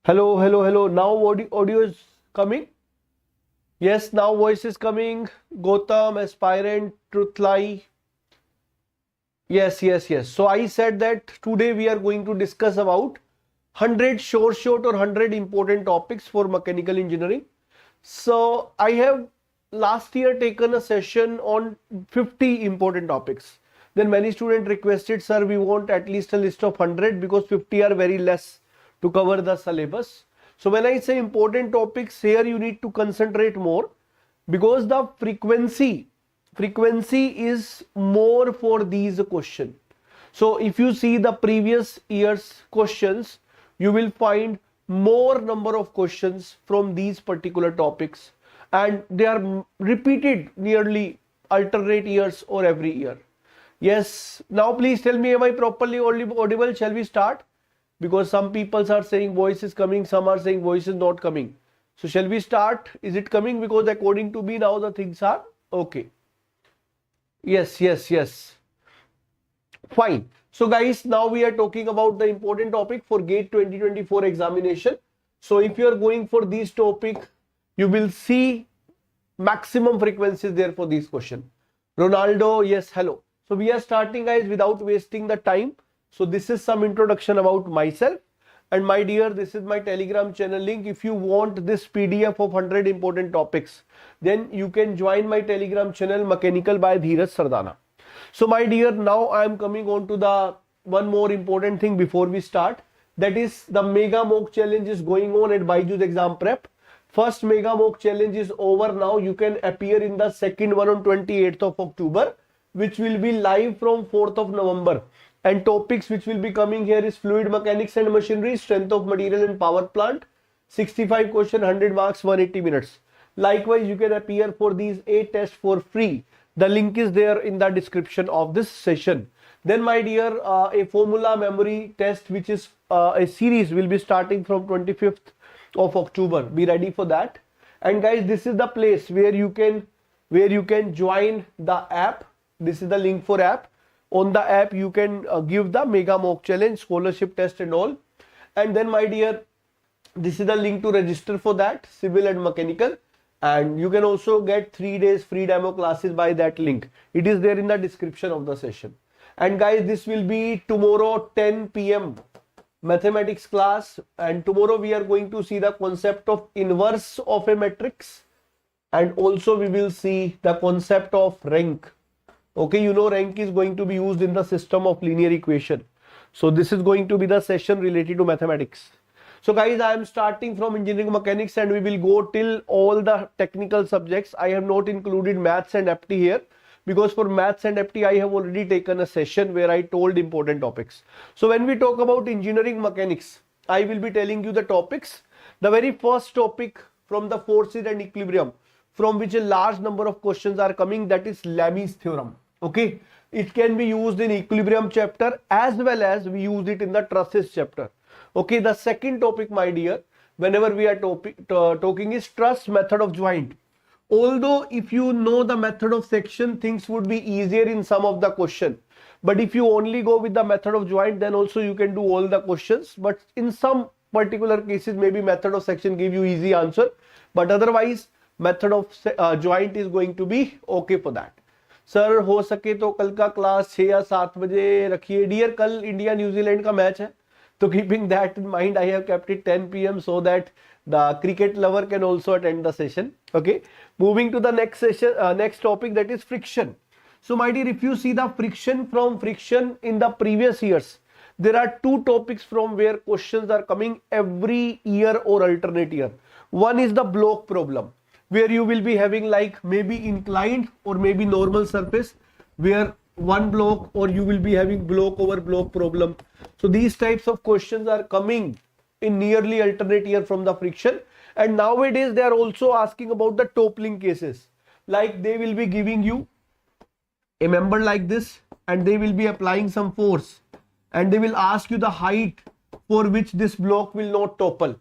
Hello, hello, hello. Now audio is coming. Yes, now voice is coming. Gotham, aspirant, truth lie. Yes, yes, yes. So I said that today we are going to discuss about 100 short or 100 important topics for mechanical engineering. So I have last year taken a session on 50 important topics. Then many students requested, sir, we want at least a list of 100 because 50 are very less to cover the syllabus. So when I say important topics, here you need to concentrate more because the frequency is more for these questions. So if you see the previous year's questions, you will find more number of questions from these particular topics, and they are repeated nearly alternate years or every year. Yes, now please tell me, am I properly audible? Shall we start? Because some people are saying voice is coming, some are saying voice is not coming. So shall we start? Is it coming? Because according to me now the things are okay. Yes, yes, yes. Fine. So guys, now we are talking about the important topic for GATE 2024 examination. So if you are going for this topic, you will see maximum frequencies there for this question. Ronaldo, yes, hello. So we are starting guys without wasting the time. So this is some introduction about myself. And my dear, this is my Telegram channel link. If you want this PDF of 100 important topics, then you can join my Telegram channel Mechanical by Dheeraj Sardana. So my dear, now I am coming on to the one more important thing before we start. That is the Mega Mock Challenge is going on at BYJU'S Exam Prep. First Mega Mock Challenge is over now. You can appear in the second one on 28th of October, which will be live from 4th of November. And topics which will be coming here is fluid mechanics and machinery, strength of material and power plant, 65 question, 100 marks, 180 minutes. Likewise, you can appear for these 8 tests for free. The link is there in the description of this session. Then my dear, a formula memory test which is a series will be starting from 25th of October. Be ready for that. And guys, this is the place where you can join the app. This is the link for app. On the app, you can give the Mega Mock Challenge, scholarship test and all. And then my dear, this is the link to register for that, civil and mechanical. And you can also get 3 days free demo classes by that link. It is there in the description of the session. And guys, this will be tomorrow 10 p.m. mathematics class. And tomorrow we are going to see the concept of inverse of a matrix. And also we will see the concept of rank. Okay, you know rank is going to be used in the system of linear equation. So this is going to be the session related to mathematics. So guys, I am starting from engineering mechanics and we will go till all the technical subjects. I have not included maths and FT here because for maths and FT I have already taken a session where I told important topics. So when we talk about engineering mechanics, I will be telling you the topics. The very first topic from the forces and equilibrium, from which a large number of questions are coming, that is Lami's theorem. Okay, it can be used in equilibrium chapter as well as we use it in the trusses chapter. Okay, the second topic, my dear, whenever we are talking is truss method of joint. Although if you know the method of section, things would be easier in some of the question. But if you only go with the method of joint, then also you can do all the questions. But in some particular cases, maybe method of section give you easy answer. But otherwise, method of joint is going to be okay for that. Sir हो सके तो कल का class 6 या 7 बजे रखिए dear. कल India New Zealand का मैच है, तो keeping that in mind I have kept it 10 PM so that the cricket lover can also attend the session. Okay, moving to the next session, next topic, that is friction. So my dear, if you see the friction in the previous years, there are 2 topics from where questions are coming every year or alternate year. One is the block problem, where you will be having like maybe inclined or maybe normal surface, where one block, or you will be having block over block problem. So these types of questions are coming in nearly alternate year from the friction. And nowadays they are also asking about the toppling cases. Like they will be giving you a member like this and they will be applying some force and they will ask you the height for which this block will not topple.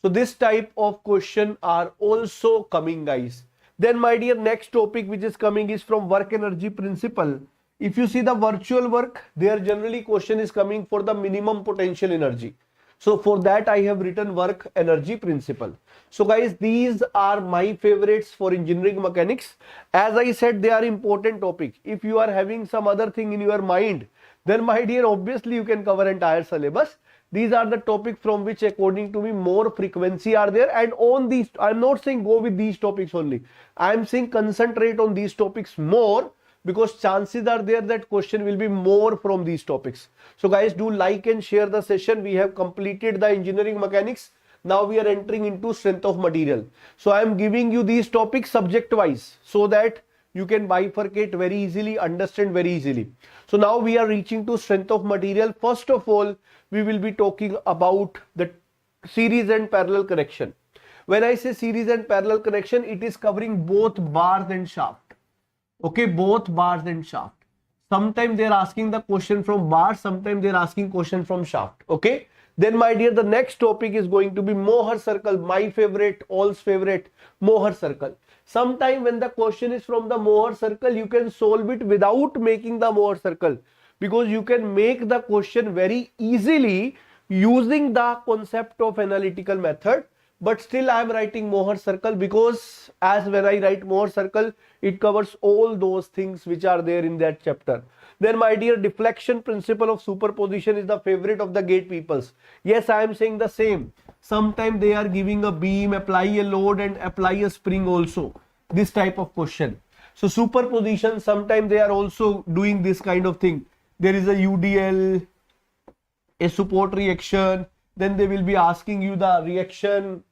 So this type of question are also coming, guys. Then my dear, next topic which is coming is from work energy principle. If you see the virtual work, there generally question is coming for the minimum potential energy. So for that I have written work energy principle. So guys, these are my favorites for engineering mechanics. As I said, they are important topic. If you are having some other thing in your mind, then my dear, obviously you can cover entire syllabus. These are the topics from which according to me more frequency are there, and on these, I'm not saying go with these topics only. I'm saying concentrate on these topics more, because chances are there that question will be more from these topics. So guys, do like and share the session. We have completed the engineering mechanics. Now we are entering into strength of material. So I am giving you these topics subject wise so that you can bifurcate very easily, understand very easily. So now we are reaching to strength of material. First of all, we will be talking about the series and parallel connection. When I say series and parallel connection, it is covering both bars and shaft. Okay, both bars and shaft. Sometimes they are asking the question from bar, sometimes they are asking question from shaft. Okay. Then my dear, the next topic is going to be Mohr circle, my favorite, all's favorite, Mohr circle. Sometime when the question is from the Mohr circle, you can solve it without making the Mohr circle, because you can make the question very easily using the concept of analytical method. But still I am writing Mohr circle, because as when I write Mohr circle, it covers all those things which are there in that chapter. Then my dear, deflection principle of superposition is the favorite of the gate peoples. Yes, I am saying the same. Sometimes they are giving a beam, apply a load and apply a spring also. This type of question. So superposition, sometimes they are also doing this kind of thing. There is a UDL, a support reaction. Then they will be asking you the reaction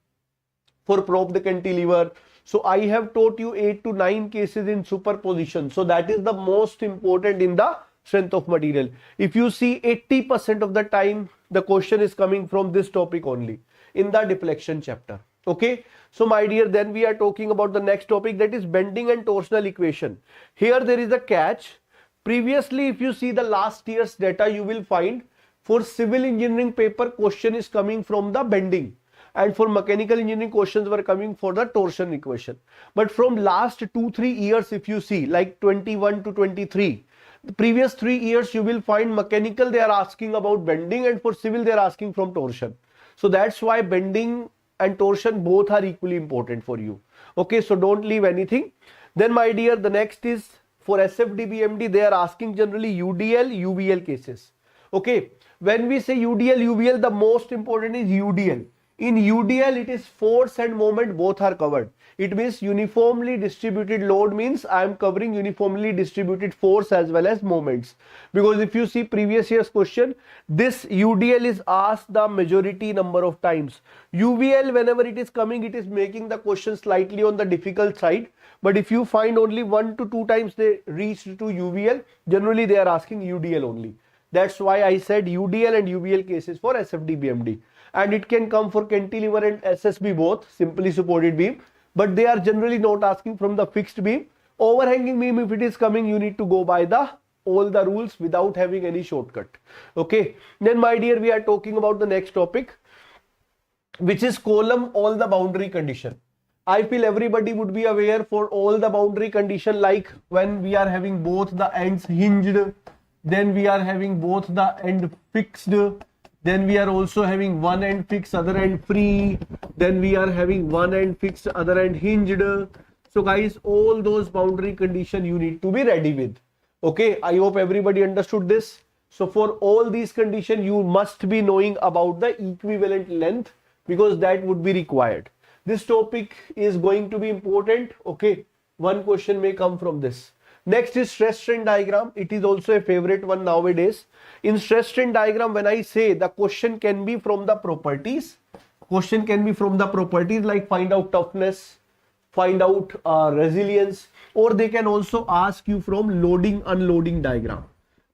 for propped cantilever. So I have taught you 8 to 9 cases in superposition. So that is the most important in the strength of material. If you see 80% of the time, the question is coming from this topic only in the deflection chapter. Okay. So my dear, then we are talking about the next topic, that is bending and torsional equation. Here there is a catch. Previously, if you see the last year's data, you will find for civil engineering paper, question is coming from the bending. And for mechanical engineering, questions were coming for the torsion equation. But from last 2-3 years, if you see like 21 to 23, the previous 3 years, you will find mechanical, they are asking about bending, and for civil, they are asking from torsion. So that's why bending and torsion both are equally important for you. Okay, so don't leave anything. Then my dear, the next is for SFDBMD, they are asking generally UDL, UVL cases. Okay, when we say UDL, UVL, the most important is UDL. In UDL, it is force and moment both are covered. It means uniformly distributed load means I am covering uniformly distributed force as well as moments. Because if you see previous year's question, this UDL is asked the majority number of times. UVL, whenever it is coming, it is making the question slightly on the difficult side. But if you find only 1 to 2 times they reached to UVL, generally they are asking UDL only. That's why I said UDL and UVL cases for SFDBMD. And it can come for cantilever and SSB both, simply supported beam. But they are generally not asking from the fixed beam. Overhanging beam, if it is coming, you need to go by all the rules without having any shortcut. Okay. Then my dear, we are talking about the next topic, which is column all the boundary condition. I feel everybody would be aware for all the boundary condition, like when we are having both the ends hinged, then we are having both the end fixed, then we are also having one end fixed, other end free, then we are having one end fixed, other end hinged. So guys, all those boundary condition you need to be ready with. Okay, I hope everybody understood this. So for all these conditions, you must be knowing about the equivalent length, because that would be required. This topic is going to be important. Okay, one question may come from this. Next is stress strain diagram. It is also a favorite one nowadays. In stress strain diagram, when I say the question can be from the properties, like find out toughness, find out resilience, or they can also ask you from loading unloading diagram.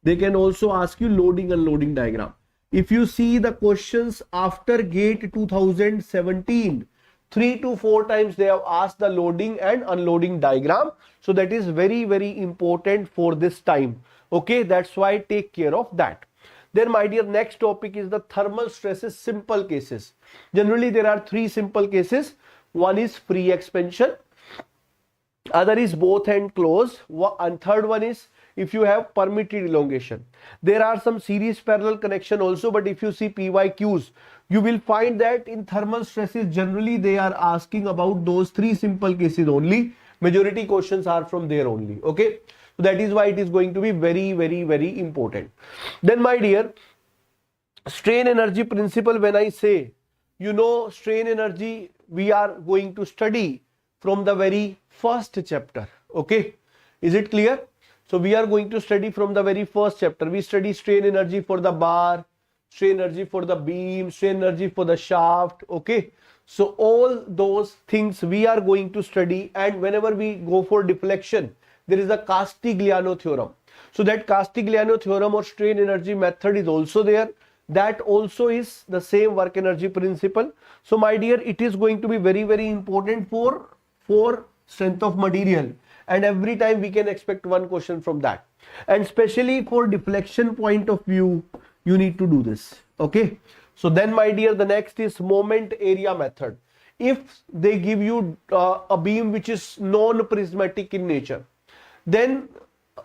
They can also ask you loading unloading diagram. If you see the questions after GATE 2017, 3 to 4 times they have asked the loading and unloading diagram. So that is very, very important for this time. Okay, that's why take care of that. Then my dear, next topic is the thermal stresses simple cases. Generally there are 3 simple cases. One is free expansion, other is both end closed, and third one is if you have permitted elongation. There are some series parallel connection also, but if you see BYQs, you will find that in thermal stresses generally they are asking about those three simple cases only. Majority questions are from there only. Okay, so that is why it is going to be very, very, very important. Then my dear, strain energy principle, when I say, you know, strain energy we are going to study from the very first chapter. Okay, is it clear? So we are going to study from the very first chapter. We study strain energy for the bar, strain energy for the beam, strain energy for the shaft. Okay, so all those things we are going to study, and whenever we go for deflection, there is a Castigliano theorem. So that Castigliano theorem or strain energy method is also there. That also is the same work energy principle. So my dear, it is going to be very, very important for strength of material, and every time we can expect one question from that, and especially for deflection point of view you need to do this. Okay, so then my dear, the next is moment area method. If they give you a beam which is non-prismatic in nature, then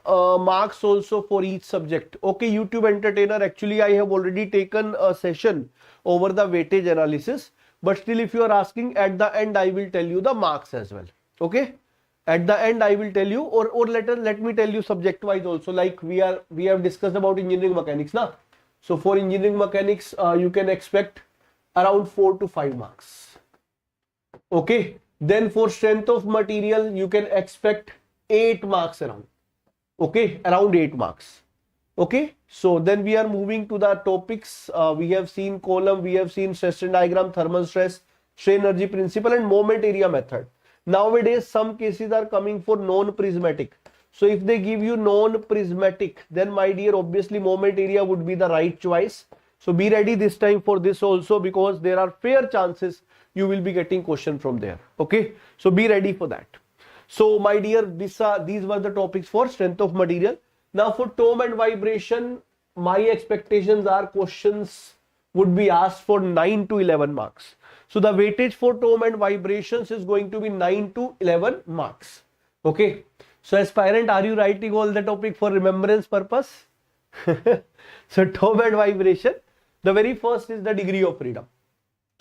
marks also for each subject. Okay, YouTube entertainer, actually I have already taken a session over the weightage analysis, but still if you are asking, at the end I will tell you the marks as well. Okay, at the end I will tell you, or let me tell you subject wise also, like we have discussed about engineering mechanics now. So for engineering mechanics you can expect around 4 to 5 marks. Okay, then for strength of material you can expect 8 marks around. Okay, around 8 marks. Okay, so then we are moving to the topics. We have seen column, we have seen stress strain diagram, thermal stress, strain energy principle, and moment area method. Nowadays some cases are coming for non-prismatic. So if they give you non-prismatic, then my dear, obviously moment area would be the right choice. So be ready this time for this also, because there are fair chances you will be getting question from there. Okay, so be ready for that. So my dear, these were the topics for strength of material. Now for tone and vibration, my expectations are questions would be asked for 9 to 11 marks. So the weightage for tone and vibrations is going to be 9 to 11 marks. Okay, so aspirant, are you writing all the topic for remembrance purpose? So tone and vibration, the very first is the degree of freedom.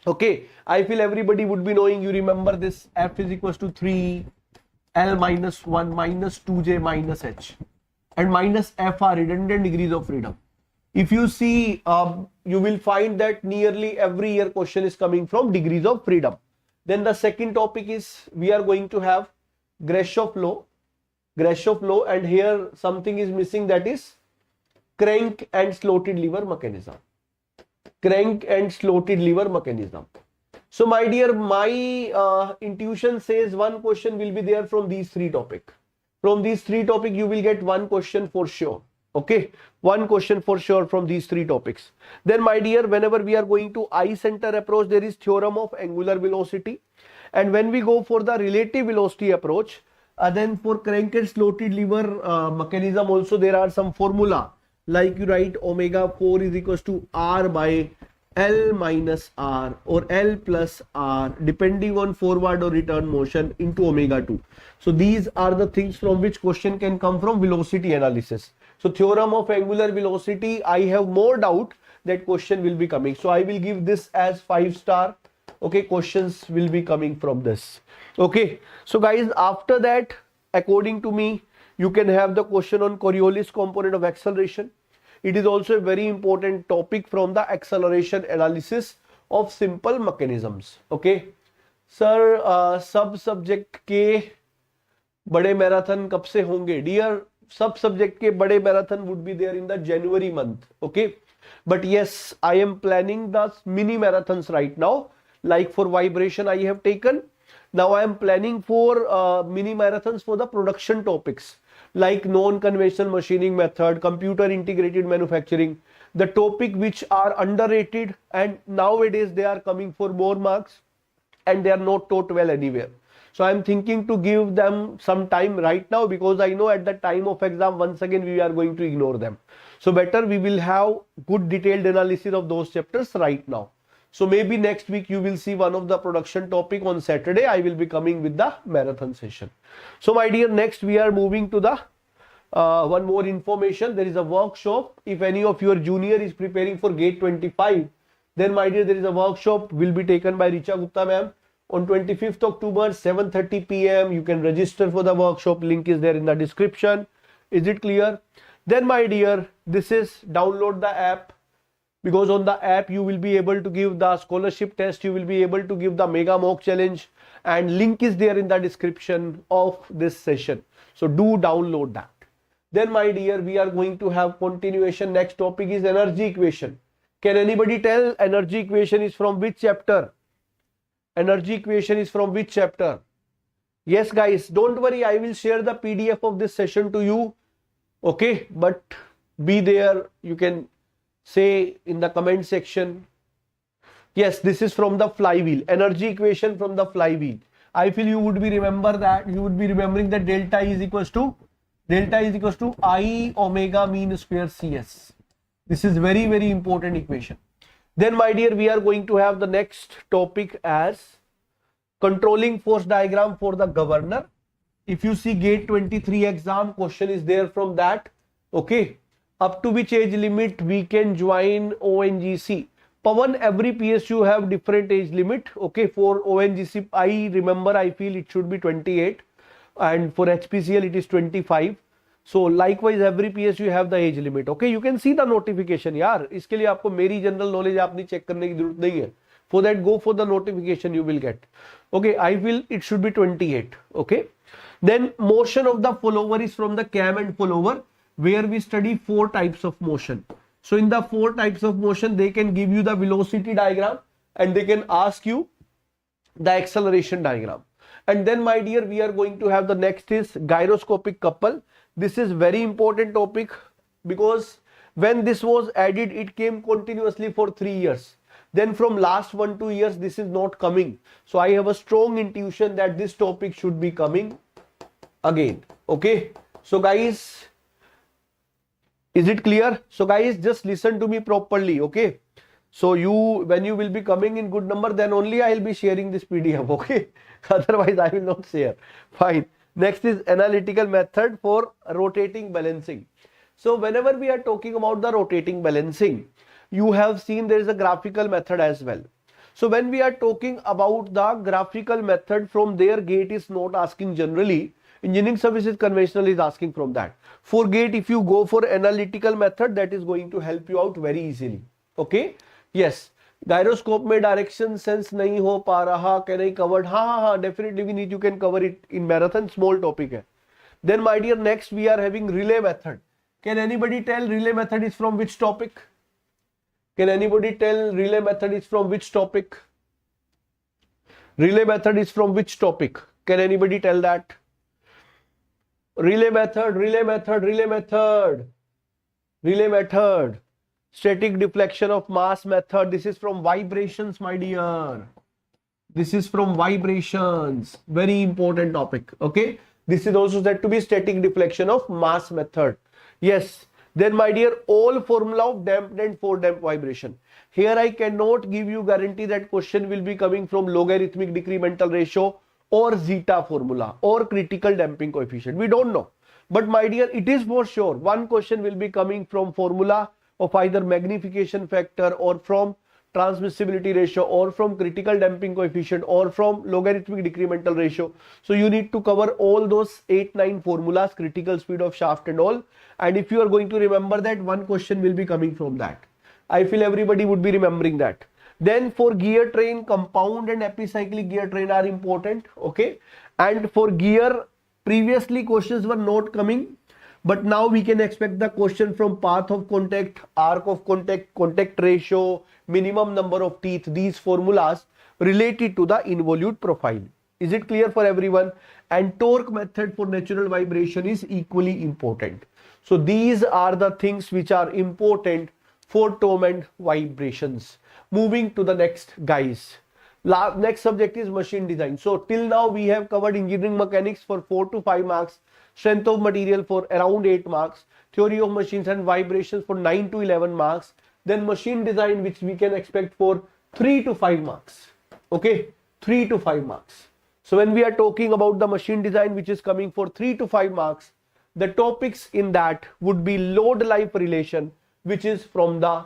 Okay, I feel everybody would be knowing, you remember this, F is equals to 3 L minus 1 minus 2J minus H, and minus F are redundant degrees of freedom. If you see, you will find that nearly every year question is coming from degrees of freedom. Then the second topic is, we are going to have Grashof law, and here something is missing, that is crank and slotted lever mechanism. Crank and slotted lever mechanism. So my dear, my intuition says one question will be there from these three topics. From these three topics you will get one question for sure. Okay, one question for sure from these three topics. Then my dear, whenever we are going to eye center approach, there is theorem of angular velocity, and when we go for the relative velocity approach, then for crank and slotted lever mechanism also there are some formula, like you write omega 4 is equals to R by L minus R or L plus R, depending on forward or return motion, into omega 2. So these are the things from which question can come from velocity analysis. So theorem of angular velocity, I have more doubt that question will be coming. So I will give this as 5 star. Okay, questions will be coming from this. Okay, so guys, after that, according to me, you can have the question on Coriolis component of acceleration. It is also a very important topic from the acceleration analysis of simple mechanisms. Okay, sir, सब subject के बड़े marathon कब से होंगे? Dear, सब subject के बड़े marathon would be there in the January month. Okay, but yes, I am planning the mini marathons right now. Like for vibration, I have taken. Now I am planning for mini marathons for the production topics, like non-conventional machining method, computer integrated manufacturing, the topic which are underrated, and nowadays they are coming for more marks and they are not taught well anywhere. So I am thinking to give them some time right now, because I know at the time of exam once again we are going to ignore them. So better we will have good detailed analysis of those chapters right now. So maybe next week you will see one of the production topic on Saturday. I will be coming with the marathon session. So my dear, next we are moving to the one more information, there is a workshop. If any of your junior is preparing for gate 25, then my dear, there is a workshop will be taken by Richa Gupta ma'am on 25th October 7:30 p.m. You can register for the workshop, link is there in the description. Is it clear? Then my dear, this is download the app, because on the app you will be able to give the scholarship test, you will be able to give the mega mock challenge, and link is there in the description of this session. So do download that. Then my dear, we are going to have continuation. Next topic is energy equation. Can anybody tell energy equation is from which chapter? Energy equation is from which chapter? Yes guys, don't worry, I will share the PDF of this session to you. Okay, but be there, you can say in the comment section. Yes, this is from the flywheel, energy equation from the flywheel. I feel you would be remembering that delta is equals to I omega mean square CS. This is very, very important equation. Then my dear, we are going to have the next topic as controlling force diagram for the governor. If you see gate 23 exam, question is there from that. Okay, up to which age limit we can join ONGC? Pawan, every PSU have different age limit. Okay, for ONGC, I feel it should be 28, and for HPCL it is 25. So likewise every PSU have the age limit. Okay, you can see the notification. यार इसके लिए आपको मेरी general knowledge आप नहीं check करने की जरूरत नहीं है. For that, go for the notification you will get. Okay, I feel it should be 28. Okay, then motion of the follower is from the cam and follower, where we study 4 types of motion. So in the 4 types of motion, they can give you the velocity diagram and they can ask you the acceleration diagram. And then my dear, we are going to have the next is gyroscopic couple. This is very important topic, because when this was added, it came continuously for 3 years. Then from last 1-2 years, this is not coming. So I have a strong intuition that this topic should be coming again. Okay, so guys, is it clear? So guys, just listen to me properly. Okay, so when you will be coming in good number, then only I will be sharing this PDF. Okay, otherwise I will not share. Fine. Next is analytical method for rotating balancing. So whenever we are talking about the rotating balancing, you have seen there is a graphical method as well. So when we are talking about the graphical method, from there gate is not asking generally. Engineering services conventional is asking from that. For gate, if you go for analytical method, that is going to help you out very easily. Okay, yes. Gyroscope में direction sense नहीं हो पा रहा, can I covered? हाँ, definitely we need, you can cover it in marathon, small topic है. Then my dear, next we are having relay method. Can anybody tell relay method is from which topic? Can anybody tell relay method is from which topic? Relay method is from which topic? Can anybody tell that? Relay method, relay method, relay method, relay method. Static deflection of mass method. This is from vibrations, my dear. This is from vibrations. Very important topic. Okay. This is also said to be static deflection of mass method. Yes. Then my dear, all formula of damped and foredamped vibration. Here I cannot give you guarantee that question will be coming from logarithmic decremental ratio or zeta formula or critical damping coefficient. We don't know. But my dear, it is for sure one question will be coming from formula of either magnification factor or from transmissibility ratio or from critical damping coefficient or from logarithmic decremental ratio. So you need to cover all those 8-9 formulas, critical speed of shaft and all. And if you are going to remember that, one question will be coming from that. I feel everybody would be remembering that. Then for gear train, compound and epicyclic gear train are important. Okay. And for gear, previously questions were not coming. But now we can expect the question from path of contact, arc of contact, contact ratio, minimum number of teeth, these formulas related to the involute profile. Is it clear for everyone? And torque method for natural vibration is equally important. So these are the things which are important for tone and vibrations. Moving to the next, guys. Next subject is machine design. So till now we have covered engineering mechanics for 4 to 5 marks. Strength of material for around 8 marks, theory of machines and vibrations for 9 to 11 marks, then machine design, which we can expect for 3 to 5 marks. Okay, 3 to 5 marks. So when we are talking about the machine design, which is coming for 3 to 5 marks, the topics in that would be load life relation, which is from the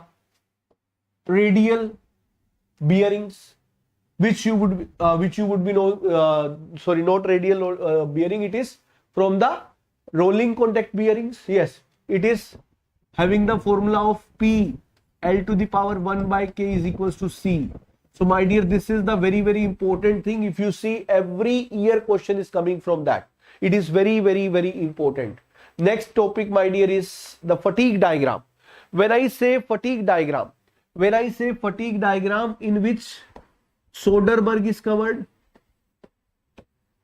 radial bearings, which you would be sorry, not radial bearing, it is from the rolling contact bearings. Yes, it is having the formula of P L to the power 1 by K is equals to C. So my dear, this is the very, very important thing. If you see, every year question is coming from that. It is very, very, very important. Next topic, my dear, is the fatigue diagram. When I say fatigue diagram, in which Soderbergh is covered,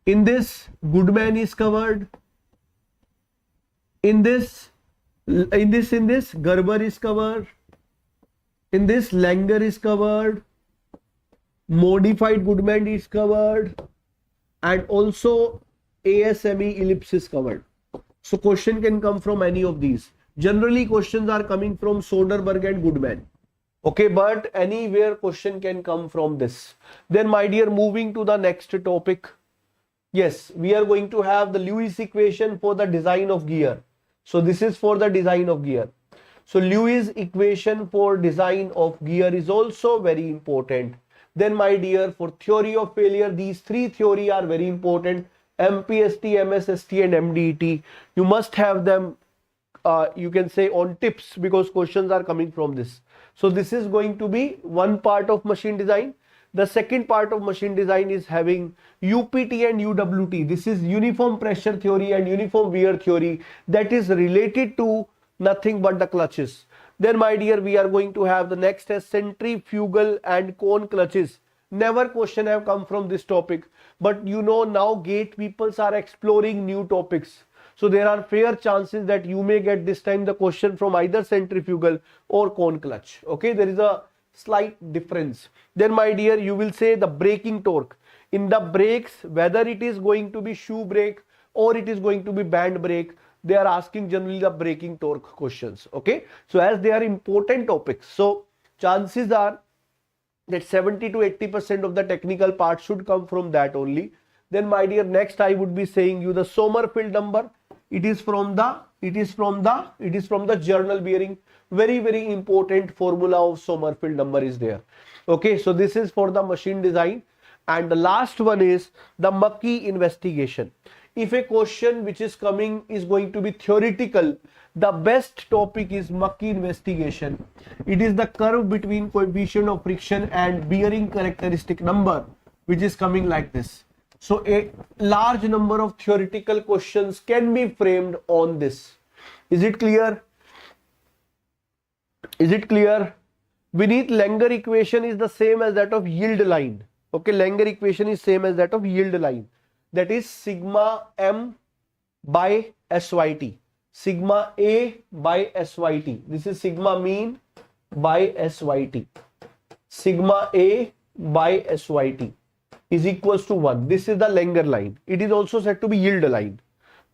in this Goodman is covered, in this Gerber is covered, in this Langer is covered, modified Goodman is covered, and also ASME ellipse is covered. So question can come from any of these. Generally questions are coming from Soderbergh and Goodman. Okay, but anywhere question can come from this. Then my dear, moving to the next topic. Yes, we are going to have the Lewis equation for the design of gear. So this is for the design of gear. So Lewis equation for design of gear is also very important. Then my dear, for theory of failure, these three theory are very important. MPST, MSST and MDET. You must have them, you can say, on tips, because questions are coming from this. So this is going to be one part of machine design. The second part of machine design is having UPT and UWT. This is uniform pressure theory and uniform wear theory, that is related to nothing but the clutches. Then my dear, we are going to have the next as centrifugal and cone clutches. Never question have come from this topic, but you know, now GATE peoples are exploring new topics. So there are fair chances that you may get this time the question from either centrifugal or cone clutch. Okay, there is a slight difference. Then my dear, you will say the braking torque. In the brakes, whether it is going to be shoe brake or it is going to be band brake, they are asking generally the braking torque questions. Okay, so as they are important topics, so chances are that 70 to 80% of the technical part should come from that only. Then my dear, next I would be saying you the Sommerfeld number. It is from the journal bearing. Very, very important formula of Sommerfeld number is there. Okay, so this is for the machine design. And the last one is the Mackey investigation. If a question which is coming is going to be theoretical, the best topic is Mackey investigation. It is the curve between coefficient of friction and bearing characteristic number, which is coming like this. So a large number of theoretical questions can be framed on this. Is it clear? Is it clear? Beneath, Langer equation is the same as that of yield line. Okay, Langer equation is same as that of yield line. That is sigma m by SYT. Sigma A by SYT. This is sigma mean by SYT. Sigma A by SYT is equals to 1. This is the Langer line. It is also said to be yield line.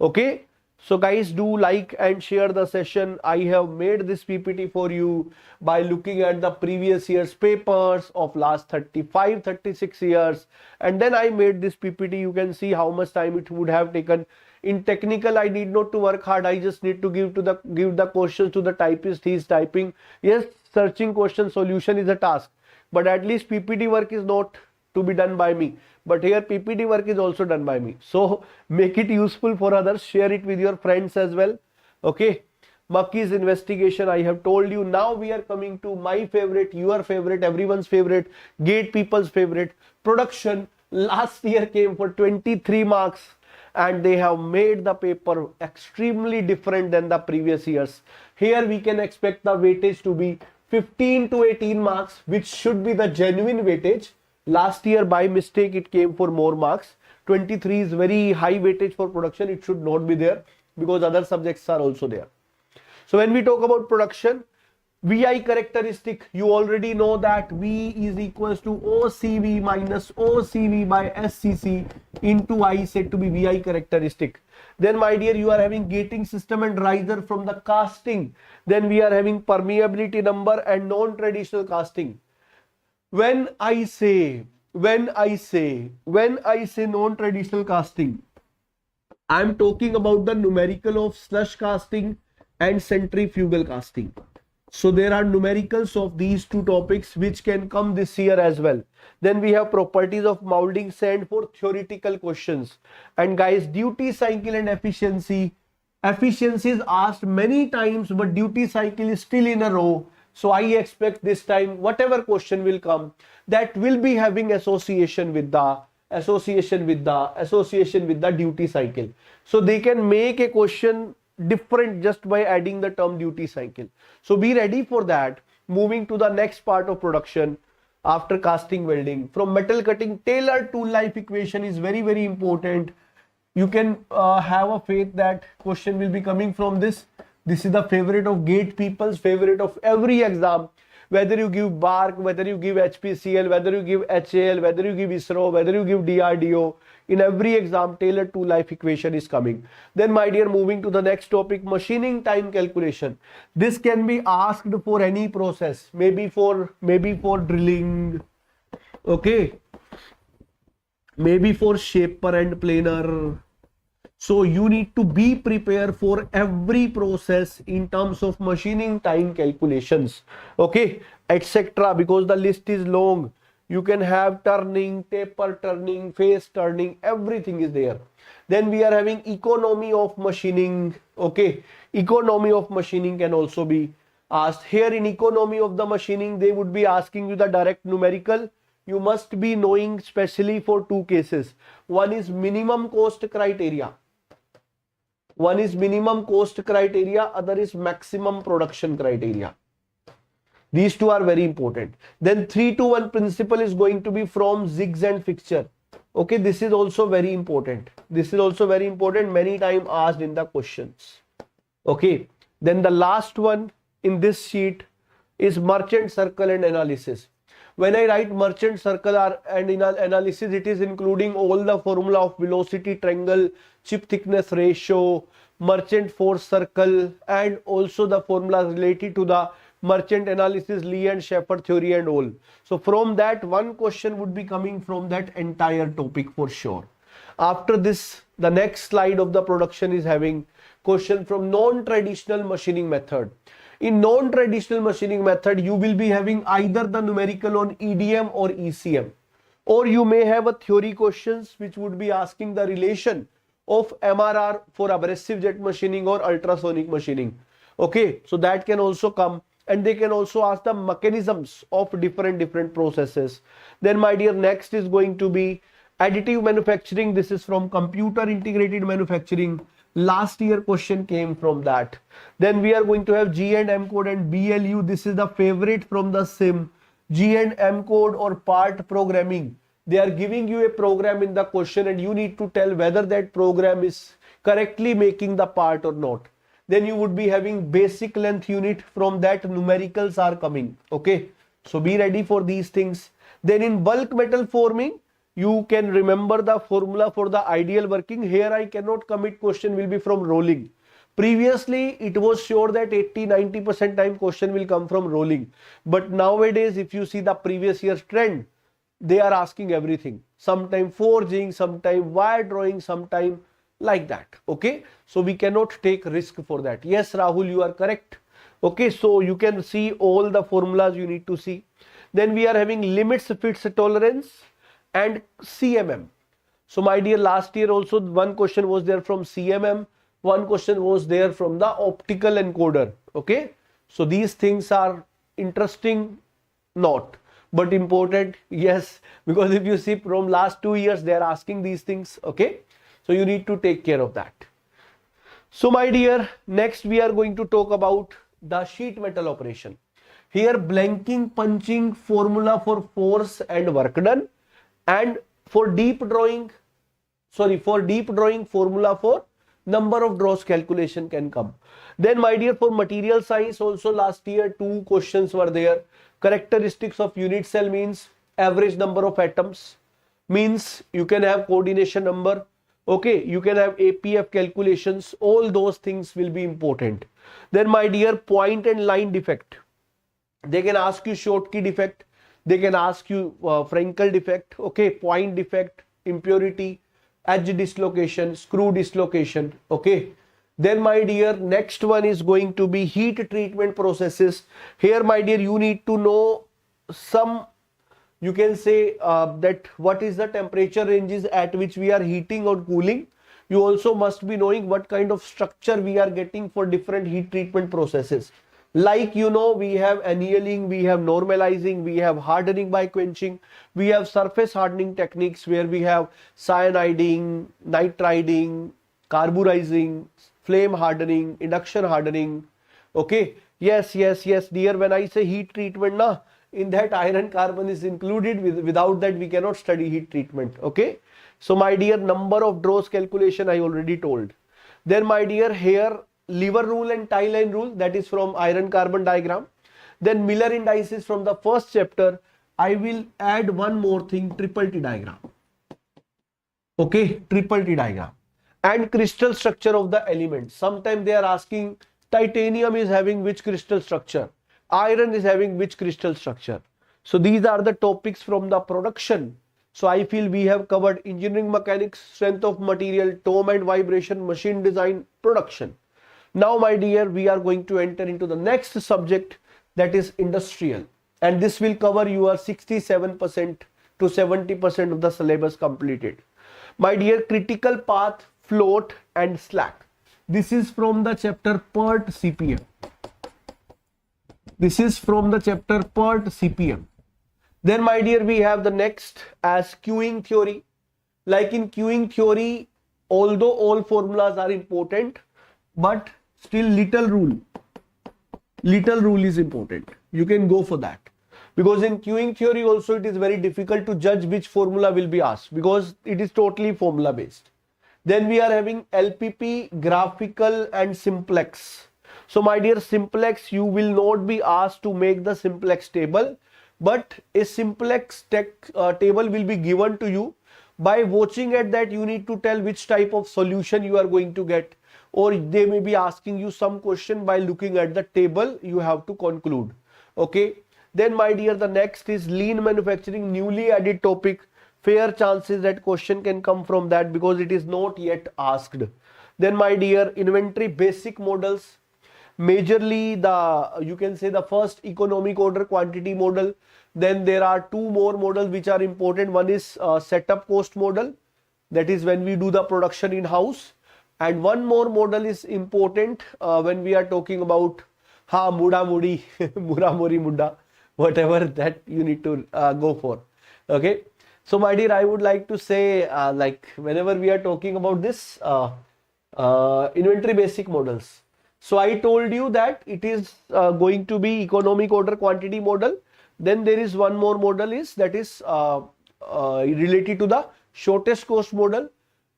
Okay. So guys, do like and share the session. I have made this PPT for you by looking at the previous year's papers of last 35-36 years. And then I made this PPT. You can see how much time it would have taken. In technical, I need not to work hard. I just need to give the questions to the typist. He is typing. Yes, searching question solution is a task. But at least PPT work is not to be done by me, but here PPT work is also done by me. So make it useful for others, share it with your friends as well. Okay, Mackey's investigation, I have told you. Now we are coming to my favorite, your favorite, everyone's favorite, GATE people's favorite, production. Last year came for 23 marks and they have made the paper extremely different than the previous years. Here we can expect the weightage to be 15 to 18 marks, which should be the genuine weightage. Last year by mistake it came for more marks. 23 is very high weightage for production. It should not be there because other subjects are also there. So when we talk about production, VI characteristic, you already know that V is equals to OCV minus OCV by SCC into I said to be VI characteristic. Then my dear, you are having gating system and riser from the casting. Then we are having permeability number and non-traditional casting. When I say non-traditional casting, I'm talking about the numerical of slush casting and centrifugal casting. So there are numericals of these two topics which can come this year as well. Then we have properties of molding sand for theoretical questions. And guys, duty cycle and efficiency. Efficiency is asked many times, but duty cycle is still in a row. So I expect this time whatever question will come, that will be having association with the duty cycle. So they can make a question different just by adding the term duty cycle. So be ready for that. Moving to the next part of production after casting welding. From metal cutting, Taylor tool life equation is very, very important. You can have a faith that question will be coming from this. This is the favorite of gate people's, favorite of every exam. Whether you give BARC, whether you give HPCL, whether you give HAL, whether you give ISRO, whether you give DRDO, in every exam, Taylor tool life equation is coming. Then, my dear, moving to the next topic, machining time calculation. This can be asked for any process, maybe for drilling, okay, maybe for shaper and planer. So you need to be prepared for every process in terms of machining time calculations, okay, etc. Because the list is long. You can have turning, taper turning, face turning, everything is there. Then we are having economy of machining, okay. Economy of machining can also be asked. Here in economy of the machining, they would be asking you the direct numerical. You must be knowing specially for two cases. One is minimum cost criteria. One is minimum cost criteria, other is maximum production criteria. These two are very important. Then 3-to-1 principle is going to be from jigs and fixture. Okay, this is also very important. This is also very important, many times asked in the questions. Okay, then the last one in this sheet is merchant circle and analysis. When I write merchant circle and analysis, it is including all the formula of velocity triangle, chip thickness ratio, merchant force circle, and also the formula related to the merchant analysis, Lee and Schaeffer theory and all. So from that, one question would be coming from that entire topic for sure. After this, the next slide of the production is having question from non-traditional machining method. In non-traditional machining method, you will be having either the numerical on EDM or ECM, or you may have a theory questions which would be asking the relation of MRR for abrasive jet machining or ultrasonic machining. Okay, so that can also come, and they can also ask the mechanisms of different processes. Then, my dear, next is going to be additive manufacturing. This is from computer integrated manufacturing. Last year question came from that. Then we are going to have G and M code and BLU. This is the favorite from the sim. G and M code or part programming. They are giving you a program in the question and you need to tell whether that program is correctly making the part or not. Then you would be having basic length unit. From that numericals are coming. Okay, so be ready for these things. Then in bulk metal forming, you can remember the formula for the ideal working. Here I cannot commit, question will be from rolling. Previously it was sure that 80-90% time question will come from rolling, but nowadays if you see the previous year's trend, they are asking everything. Sometime forging, sometime wire drawing, sometime like that. Okay, so we cannot take risk for that. Yes, Rahul, you are correct. Okay, so you can see all the formulas you need to see. Then we are having limits, fits, tolerance and CMM. So my dear, last year also one question was there from CMM, one question was there from the optical encoder. Okay, so these things are interesting, not, but important, yes, because if you see from last 2 years they are asking these things. Okay, so you need to take care of that. So my dear, next we are going to talk about the sheet metal operation. Here blanking, punching, formula for force and work done. And for deep drawing formula for number of draws calculation can come. Then my dear, for material science also last year 2 questions were there. Characteristics of unit cell means average number of atoms, means you can have coordination number. Okay, you can have APF calculations. All those things will be important. Then my dear, point and line defect. They can ask you Schottky defect. They can ask you Frankel defect, okay, point defect, impurity, edge dislocation, screw dislocation. Okay. Then my dear, next one is going to be heat treatment processes. Here my dear, you need to know some, you can say that what is the temperature ranges at which we are heating or cooling. You also must be knowing what kind of structure we are getting for different heat treatment processes. Like, you know, we have annealing, we have normalizing, we have hardening by quenching, we have surface hardening techniques where we have cyaniding, nitriding, carburizing, flame hardening, induction hardening. Okay. Yes, dear, when I say heat treatment, na, in that iron carbon is included. Without that we cannot study heat treatment. Okay. So my dear, number of draws calculation I already told. Then my dear, here lever rule and tie line rule, that is from iron carbon diagram. Then Miller indices from the first chapter. I will add one more thing, triple T diagram. Okay, triple T diagram. And crystal structure of the elements. Sometimes they are asking titanium is having which crystal structure, iron is having which crystal structure. So these are the topics from the production. So I feel we have covered engineering mechanics, strength of material, tone and vibration, machine design, production. Now my dear, we are going to enter into the next subject, that is industrial, and this will cover your 67% to 70% of the syllabus completed. My dear, critical path, float and slack. This is from the chapter PERT CPM. This is from the chapter PERT CPM. Then my dear, we have the next as queuing theory. Like in queuing theory, although all formulas are important, but still little rule is important. You can go for that, because in queuing theory also it is very difficult to judge which formula will be asked, because it is totally formula based. Then we are having LPP, graphical and simplex. So my dear, simplex, you will not be asked to make the simplex table, but a simplex table will be given to you. By watching at that, you need to tell which type of solution you are going to get, or they may be asking you some question. By looking at the table, you have to conclude. Okay. Then my dear, the next is lean manufacturing, newly added topic. Fair chances that question can come from that, because it is not yet asked. Then my dear, inventory basic models, majorly the, you can say, the first economic order quantity model. Then there are two more models which are important. One is setup cost model, that is when we do the production in house. And one more model is important when we are talking about muda mudi, mura mori muda, whatever that you need to go for. Okay. So my dear, I would like to say, like whenever we are talking about this inventory basic models, so I told you that it is going to be economic order quantity model. Then there is one more model is, that is related to the shortest cost model.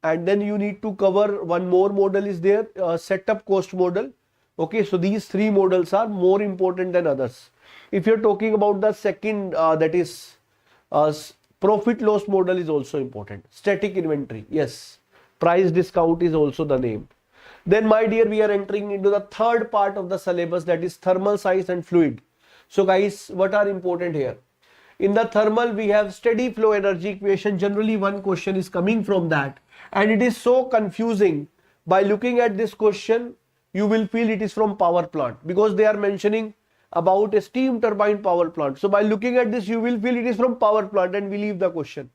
And then you need to cover one more model is there, setup cost model. Okay, so these three models are more important than others. If you're talking about the second, that is profit loss model is also important. Static inventory, yes. Price discount is also the name. Then my dear, we are entering into the third part of the syllabus, that is thermal science and fluid. So guys, what are important here? In the thermal, we have steady flow energy equation. Generally one question is coming from that, and it is so confusing. By looking at this question, you will feel it is from power plant, because they are mentioning about a steam turbine power plant. So by looking at this, you will feel it is from power plant and we leave the question,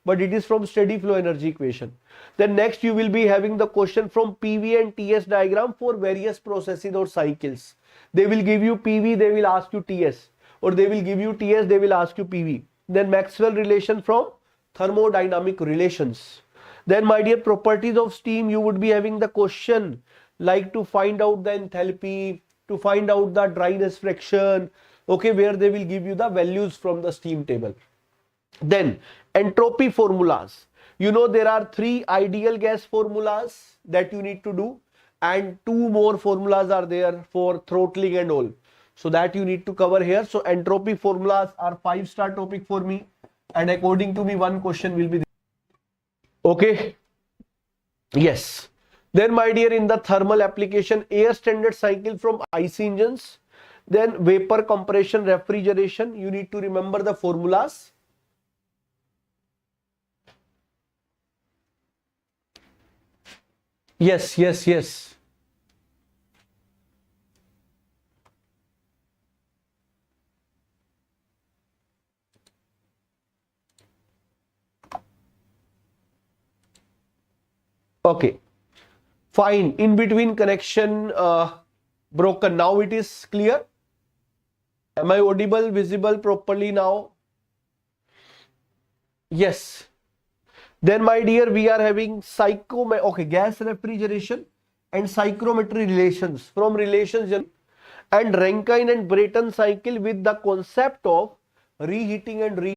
but it is from steady flow energy equation. Then next you will be having the question from PV and TS diagram for various processes or cycles. They will give you PV, they will ask you TS, or they will give you TS, they will ask you PV. Then Maxwell relation from thermodynamic relations. Then my dear, properties of steam, you would be having the question like to find out the enthalpy, to find out the dryness fraction, okay, where they will give you the values from the steam table. Then entropy formulas, you know there are three ideal gas formulas that you need to do, and two more formulas are there for throttling and all, so that you need to cover here. So entropy formulas are 5-star topic for me, and according to me one question will be there. Okay, yes. Then my dear, in the thermal application, air standard cycle from IC engines, then vapor compression, refrigeration, you need to remember the formulas. Yes, yes, yes. Okay, fine. In between connection broken. Now it is clear. Am I audible, visible properly now? Yes. Then, my dear, we are having gas refrigeration and psychrometry relations from relations and Rankine and Brayton cycle with the concept of reheating and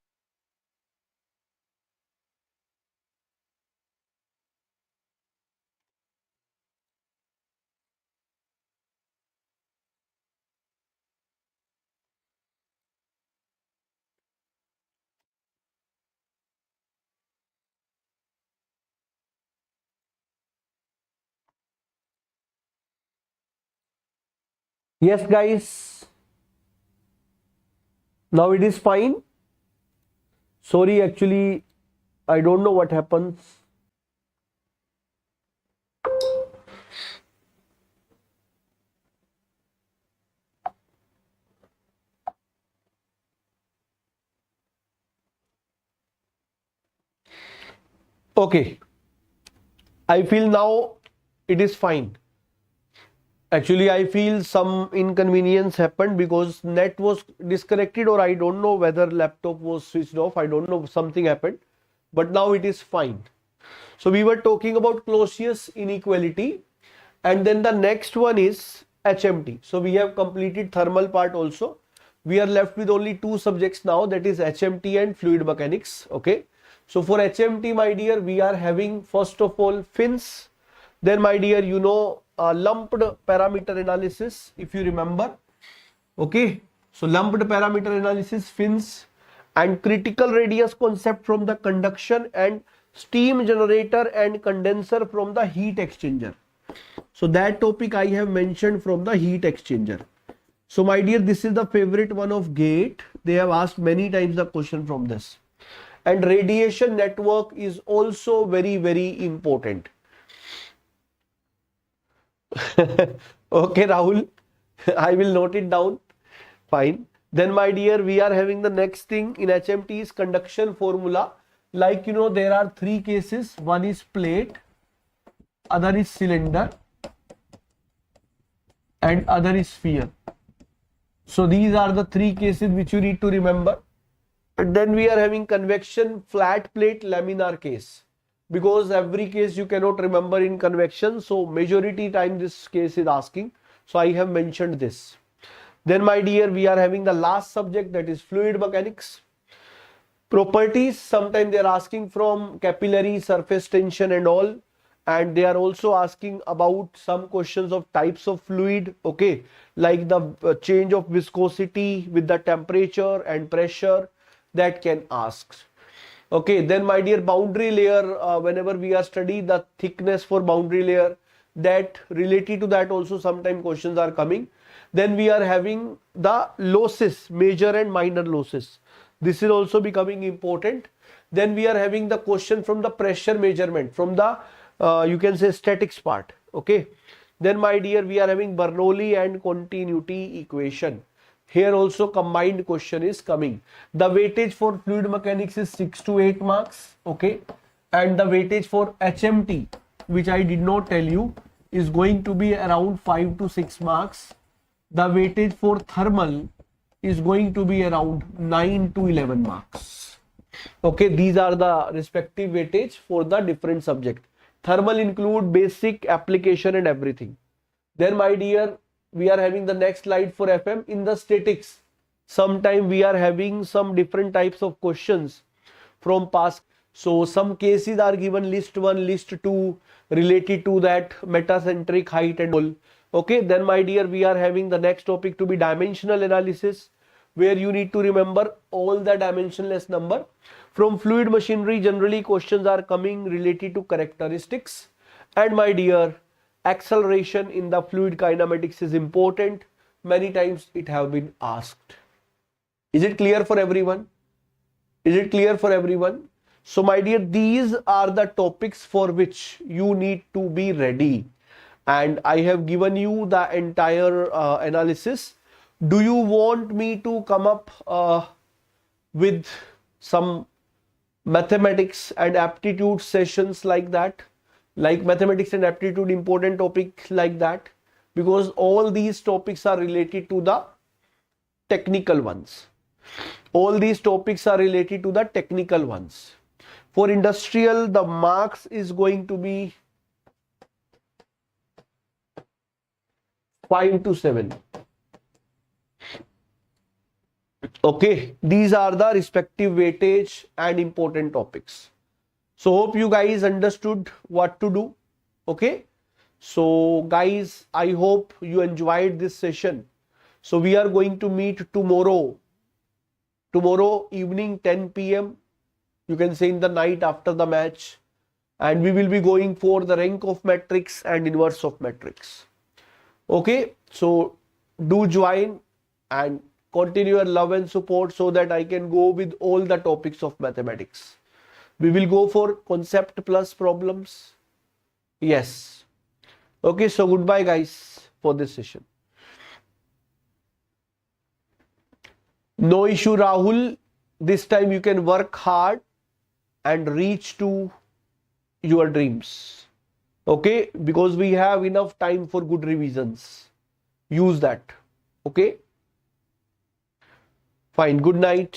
Yes, guys. Now it is fine. Sorry, actually, I don't know what happens. Okay. I feel now it is fine. Actually, I feel some inconvenience happened because net was disconnected, or I don't know whether laptop was switched off. I don't know, something happened, but now it is fine. So we were talking about Clausius inequality, and then the next one is HMT. So we have completed thermal part also. We are left with only two subjects now, that is HMT and fluid mechanics. Okay. So for HMT, my dear, we are having first of all fins. Then, my dear, lumped parameter analysis, if you remember. Okay. So lumped parameter analysis, fins, and critical radius concept from the conduction, and steam generator and condenser from the heat exchanger. So that topic I have mentioned from the heat exchanger. So my dear, this is the favorite one of GATE. They have asked many times the question from this. And radiation network is also very, very important. Okay, Rahul, I will note it down. Fine. Then, my dear, we are having the next thing in HMT is conduction formula. Like, there are three cases. One is plate, other is cylinder, and other is sphere. So these are the three cases which you need to remember. And then we are having convection, flat plate, laminar case. Because every case you cannot remember in convection. So majority time this case is asking. So I have mentioned this. Then, my dear, we are having the last subject, that is fluid mechanics. Properties, sometimes they are asking from capillary, surface tension and all. And they are also asking about some questions of types of fluid. Okay. Like the change of viscosity with the temperature and pressure, that can ask. Okay, then, my dear, boundary layer, whenever we are studying the thickness for boundary layer, that related to that also sometimes questions are coming. Then we are having the losses, major and minor losses. This is also becoming important. Then we are having the question from the pressure measurement, from the you can say statics part. Okay. Then, my dear, we are having Bernoulli and continuity equation. Here also combined question is coming. The weightage for fluid mechanics is 6 to 8 marks. Okay. And the weightage for HMT, which I did not tell you, is going to be around 5 to 6 marks. The weightage for thermal is going to be around 9 to 11 marks. Okay. These are the respective weightage for the different subject. Thermal include basic, application and everything. Then, my dear, we are having the next slide for FM. In the statics, sometime we are having some different types of questions from past. So some cases are given list 1, list 2 related to that metacentric height and all. Okay. Then, my dear, we are having the next topic to be dimensional analysis, where you need to remember all the dimensionless number. From fluid machinery, generally questions are coming related to characteristics. And, my dear, acceleration in the fluid kinematics is important. Many times it have been asked. Is it clear for everyone? Is it clear for everyone? So my dear, these are the topics for which you need to be ready, and I have given you the entire analysis. Do you want me to come up with some mathematics and aptitude sessions like that, like mathematics and aptitude important topic like that? Because all these topics are related to the technical ones. All these topics are related to the technical ones. For industrial, the marks is going to be 5 to 7. Okay, these are the respective weightage and important topics. So hope you guys understood what to do. Okay, so guys, I hope you enjoyed this session. So we are going to meet tomorrow evening 10 p.m. You can say in the night after the match, and we will be going for the rank of matrix and inverse of matrix. Okay, so do join and continue your love and support so that I can go with all the topics of mathematics. We will go for concept plus problems. Yes. Okay, so goodbye guys for this session. No issue, Rahul. This time you can work hard and reach to your dreams. Okay, because we have enough time for good revisions. Use that. Okay. Fine. Good night.